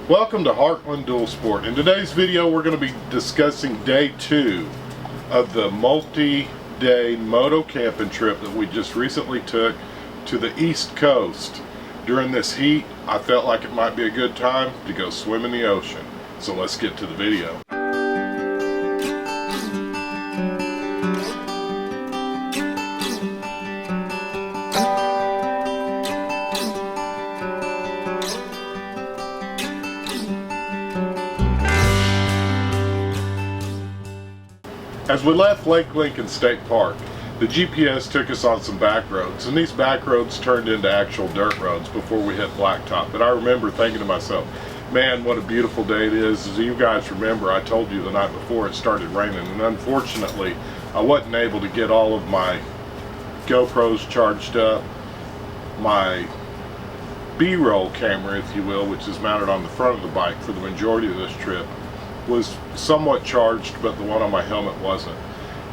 Welcome to Heartland Dual Sport. In today's video we're going to be discussing day 2 of the multi-day moto-camping trip that we just recently took to the East Coast. During this heat, I felt like it might be a good time to go swim in the ocean. So let's get to the video. As we left Lake Lincoln State Park, the GPS took us on some back roads, and these back roads turned into actual dirt roads before we hit blacktop. But I remember thinking to myself, man, what a beautiful day it is. As you guys remember, I told you the night before it started raining, and unfortunately I wasn't able to get all of my GoPros charged up. My B-roll camera, if you will, which is mounted on the front of the bike for the majority of this trip, was somewhat charged, but the one on my helmet wasn't.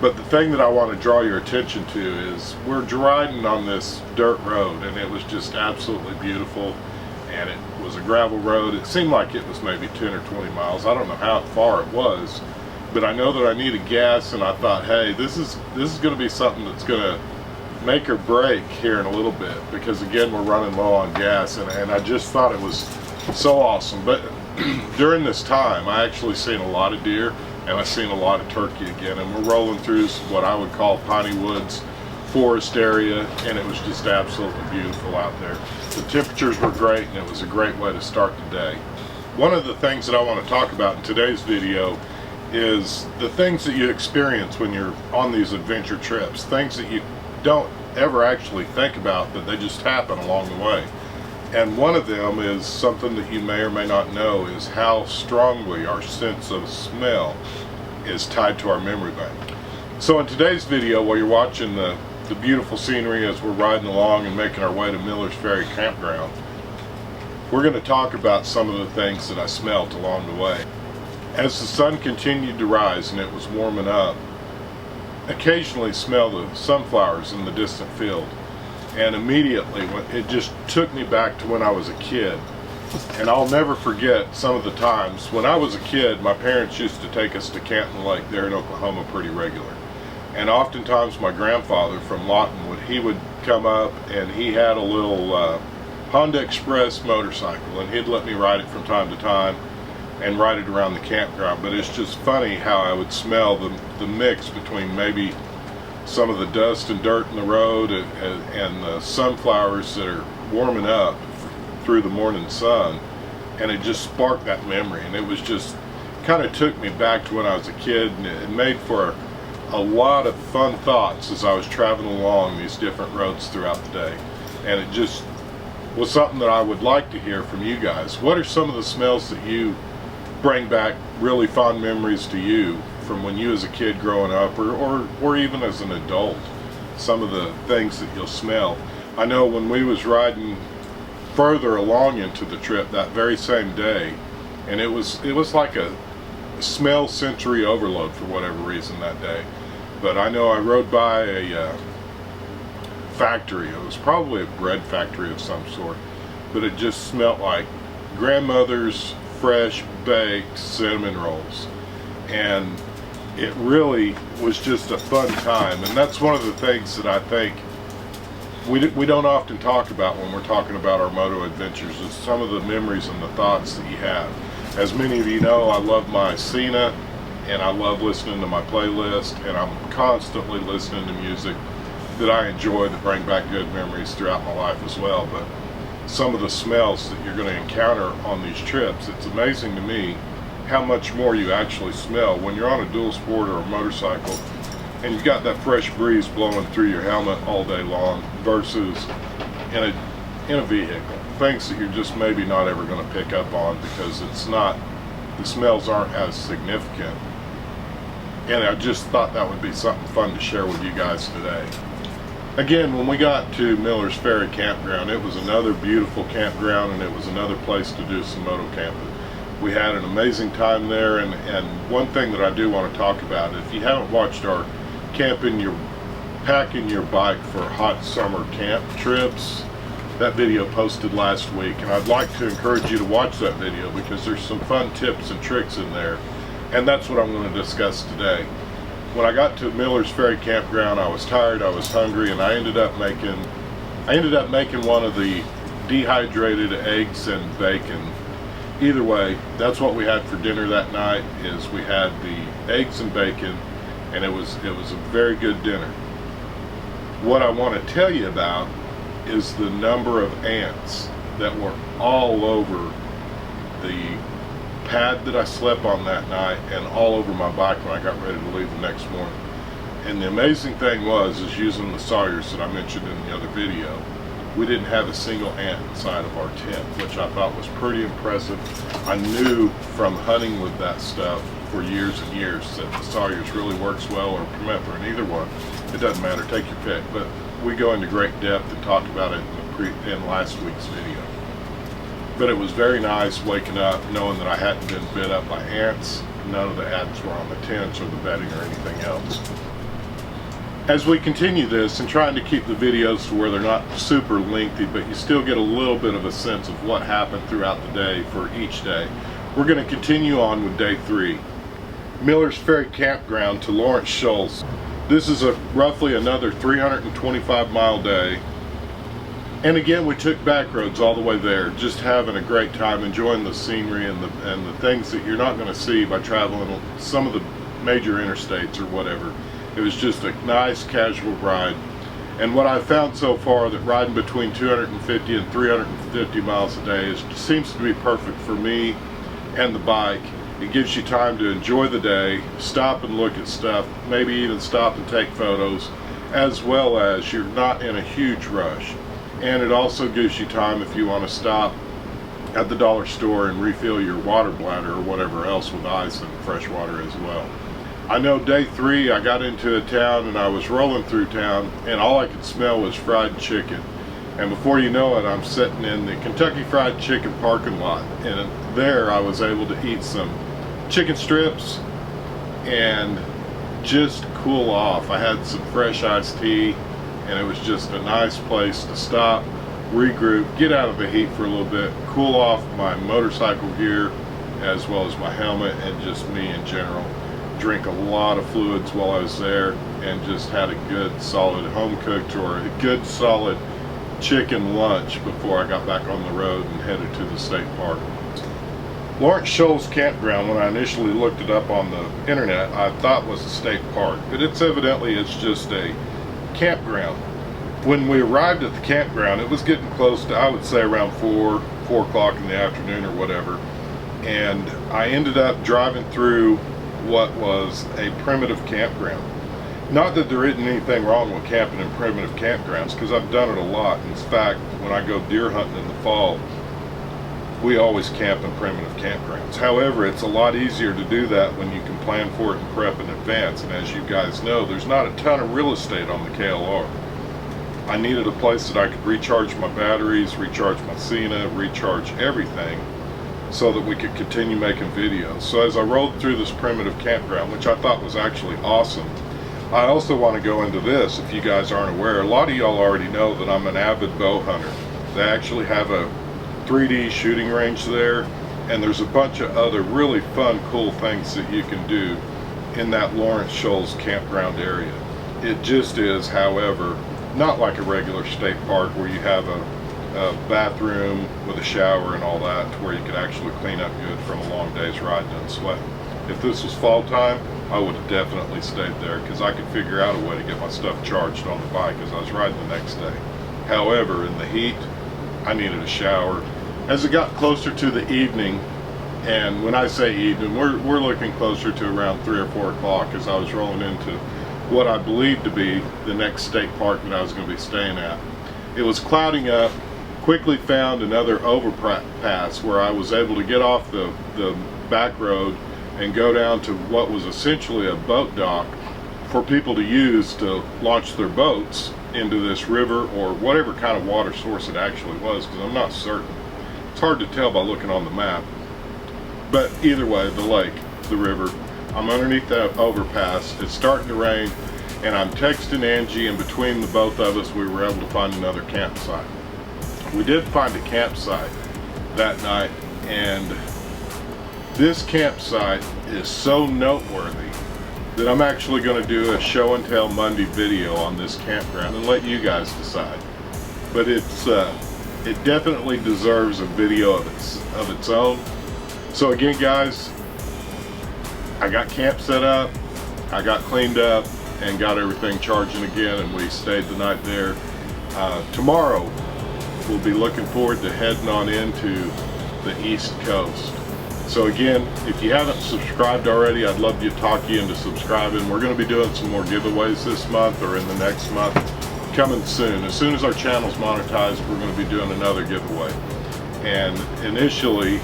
But the thing that I want to draw your attention to is we're riding on this dirt road, and it was just absolutely beautiful, and it was a gravel road. It seemed like it was maybe 10 or 20 miles. I don't know how far it was, but I know that I needed gas, and I thought, hey, this is going to be something that's going to make or break here in a little bit, because again, we're running low on gas, and I just thought it was so awesome. But during this time, I actually seen a lot of deer, and I seen a lot of turkey again, and we're rolling through what I would call piney woods forest area, and it was just absolutely beautiful out there. The temperatures were great, and it was a great way to start the day. One of the things that I want to talk about in today's video is the things that you experience when you're on these adventure trips, things that you don't ever actually think about, but they just happen along the way. And one of them is something that you may or may not know, is how strongly our sense of smell is tied to our memory bank. So in today's video, while you're watching the beautiful scenery as we're riding along and making our way to Miller's Ferry campground, we're going to talk about some of the things that I smelled along the way. As the sun continued to rise and it was warming up, occasionally smell the sunflowers in the distant field. And immediately, it just took me back to when I was a kid. And I'll never forget some of the times when I was a kid, my parents used to take us to Canton Lake there in Oklahoma pretty regular. And oftentimes my grandfather from Lawtonwood, he would come up and he had a little Honda Express motorcycle, and he'd let me ride it from time to time and ride it around the campground. But it's just funny how I would smell the mix between maybe some of the dust and dirt in the road and the sunflowers that are warming up through the morning sun, and it just sparked that memory, and it was just kind of took me back to when I was a kid, and it made for a lot of fun thoughts as I was traveling along these different roads throughout the day. And it just was something that I would like to hear from you guys. What are some of the smells that you bring back really fond memories to you from when you as a kid growing up, or even as an adult? Some of the things that you'll smell. I know when we was riding further along into the trip that very same day, and it was like a smell sensory overload for whatever reason that day. But I know I rode by a factory. It was probably a bread factory of some sort, but it just smelled like grandmother's fresh baked cinnamon rolls, and it really was just a fun time. And that's one of the things that I think we don't often talk about when we're talking about our moto adventures, is some of the memories and the thoughts that you have. As many of you know, I love my Cena, and I love listening to my playlist, and I'm constantly listening to music that I enjoy that bring back good memories throughout my life as well. But some of the smells that you're going to encounter on these trips, it's amazing to me how much more you actually smell when you're on a dual sport or a motorcycle and you've got that fresh breeze blowing through your helmet all day long versus in a vehicle. Things that you're just maybe not ever going to pick up on because the smells aren't as significant. And I just thought that would be something fun to share with you guys today. Again, when we got to Miller's Ferry campground, it was another beautiful campground, and it was another place to do some moto camping. We had an amazing time there, and one thing that I do want to talk about, if you haven't watched our packing your bike for hot summer camp trips, that video posted last week, and I'd like to encourage you to watch that video because there's some fun tips and tricks in there, and that's what I'm going to discuss today. When I got to Miller's Ferry campground, I was tired, I was hungry, and I ended up making one of the dehydrated eggs and bacon. Either way, that's what we had for dinner that night. Is we had the eggs and bacon, and it was a very good dinner. What I want to tell you about is the number of ants that were all over the pad that I slept on that night and all over my bike when I got ready to leave the next morning. And the amazing thing is using the Sawyers that I mentioned in the other video, we didn't have a single ant inside of our tent, which I thought was pretty impressive. I knew from hunting with that stuff for years and years that the Sawyers really works well, or permethrin, either one. It doesn't matter, take your pick. But we go into great depth and talked about it in last week's video. But it was very nice waking up knowing that I hadn't been bit up by ants. None of the ants were on the tents or the bedding or anything else. As we continue this and trying to keep the videos to where they're not super lengthy, but you still get a little bit of a sense of what happened throughout the day for each day, we're going to continue on with day 3. Miller's Ferry campground to Lawrence Shoals. This is roughly another 325-mile day. And again, we took back roads all the way there, just having a great time, enjoying the scenery and the things that you're not going to see by traveling some of the major interstates or whatever. It was just a nice casual ride. And what I've found so far, that riding between 250 and 350 miles a day seems to be perfect for me and the bike. It gives you time to enjoy the day, stop and look at stuff, maybe even stop and take photos, as well as you're not in a huge rush. And it also gives you time if you want to stop at the dollar store and refill your water bladder or whatever else with ice and fresh water as well. I know day 3 I got into a town and I was rolling through town and all I could smell was fried chicken. And before you know it, I'm sitting in the Kentucky Fried Chicken parking lot, and there I was able to eat some chicken strips and just cool off. I had some fresh iced tea, and it was just a nice place to stop, regroup, get out of the heat for a little bit, cool off my motorcycle gear as well as my helmet, and just me in general. Drink a lot of fluids while I was there, and just had a good solid home cooked or a good solid chicken lunch before I got back on the road and headed to the state park. Lawrence Shoals campground, when I initially looked it up on the internet, I thought was a state park, but it's just a campground. When we arrived at the campground, it was getting close to, I would say, around 4 o'clock in the afternoon or whatever, and I ended up driving through what was a primitive campground. Not that there isn't anything wrong with camping in primitive campgrounds, because I've done it a lot. In fact, when I go deer hunting in the fall, we always camp in primitive campgrounds. However, it's a lot easier to do that when you can plan for it and prep in advance. And as you guys know, there's not a ton of real estate on the KLR. I needed a place that I could recharge my batteries, recharge my Cena, recharge everything, so that we could continue making videos. So as I rode through this primitive campground, which I thought was actually awesome, I also want to go into this, if you guys aren't aware. A lot of y'all already know that I'm an avid bow hunter. They actually have a 3D shooting range there, and there's a bunch of other really fun, cool things that you can do in that Lawrence Shoals campground area. It just is, however, not like a regular state park where you have a bathroom with a shower and all that, to where you could actually clean up good from a long day's riding and sweating. If this was fall time, I would have definitely stayed there, because I could figure out a way to get my stuff charged on the bike as I was riding the next day. However, in the heat, I needed a shower. As it got closer to the evening, and when I say evening, we're looking closer to around 3 or 4 o'clock, as I was rolling into what I believed to be the next state park that I was going to be staying at. It was clouding up. Quickly found another overpass where I was able to get off the back road and go down to what was essentially a boat dock for people to use to launch their boats into this river, or whatever kind of water source it actually was, because I'm not certain. It's hard to tell by looking on the map. But either way, the lake, the river, I'm underneath that overpass, it's starting to rain, and I'm texting Angie, and between the both of us we were able to find another campsite. we did find a campsite that night, and this campsite is so noteworthy that I'm actually going to do a show and tell Monday video on this campground and let you guys decide. But it definitely deserves a video of its own. So again, guys, I got camp set up, I got cleaned up, and got everything charging again, and we stayed the night there. Tomorrow, we'll be looking forward to heading on into the East Coast. So again, if you haven't subscribed already, I'd love to talk you into subscribing. We're going to be doing some more giveaways this month or in the next month, coming soon. As soon as our channel's monetized, we're going to be doing another giveaway. And initially,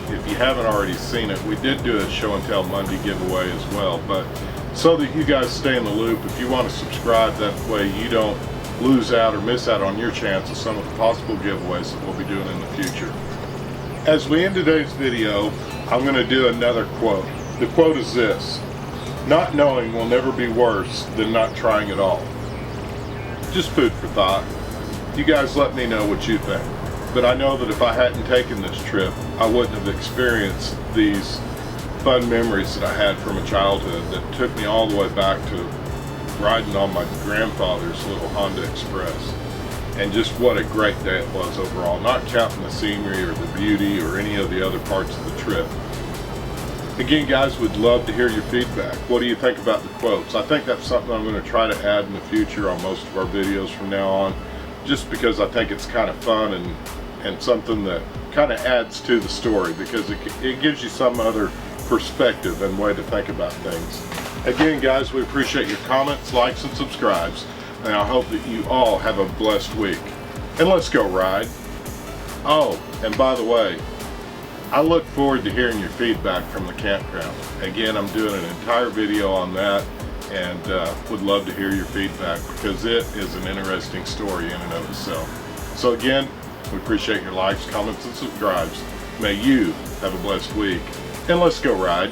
if you haven't already seen it, we did do a show and tell Monday giveaway as well. But so that you guys stay in the loop, if you want to subscribe, that way you don't lose out or miss out on your chance of some of the possible giveaways that we'll be doing in the future. As we end today's video, I'm going to do another quote. The quote is this: "Not knowing will never be worse than not trying at all." Just food for thought. You guys let me know what you think. But I know that if I hadn't taken this trip, I wouldn't have experienced these fun memories that I had from a childhood that took me all the way back to riding on my grandfather's little Honda Express. And just what a great day it was overall, not counting the scenery or the beauty or any of the other parts of the trip. Again, guys, we'd love to hear your feedback. What do you think about the quotes? I think that's something I'm going to try to add in the future on most of our videos from now on, just because I think it's kind of fun and something that kind of adds to the story, because it gives you some other perspective and way to think about things. Again, guys, we appreciate your comments, likes, and subscribes, and I hope that you all have a blessed week. And let's go ride. Oh, and by the way, I look forward to hearing your feedback from the campground. Again, I'm doing an entire video on that, and would love to hear your feedback, because it is an interesting story in and of itself. So again, we appreciate your likes, comments, and subscribes. May you have a blessed week, and let's go ride.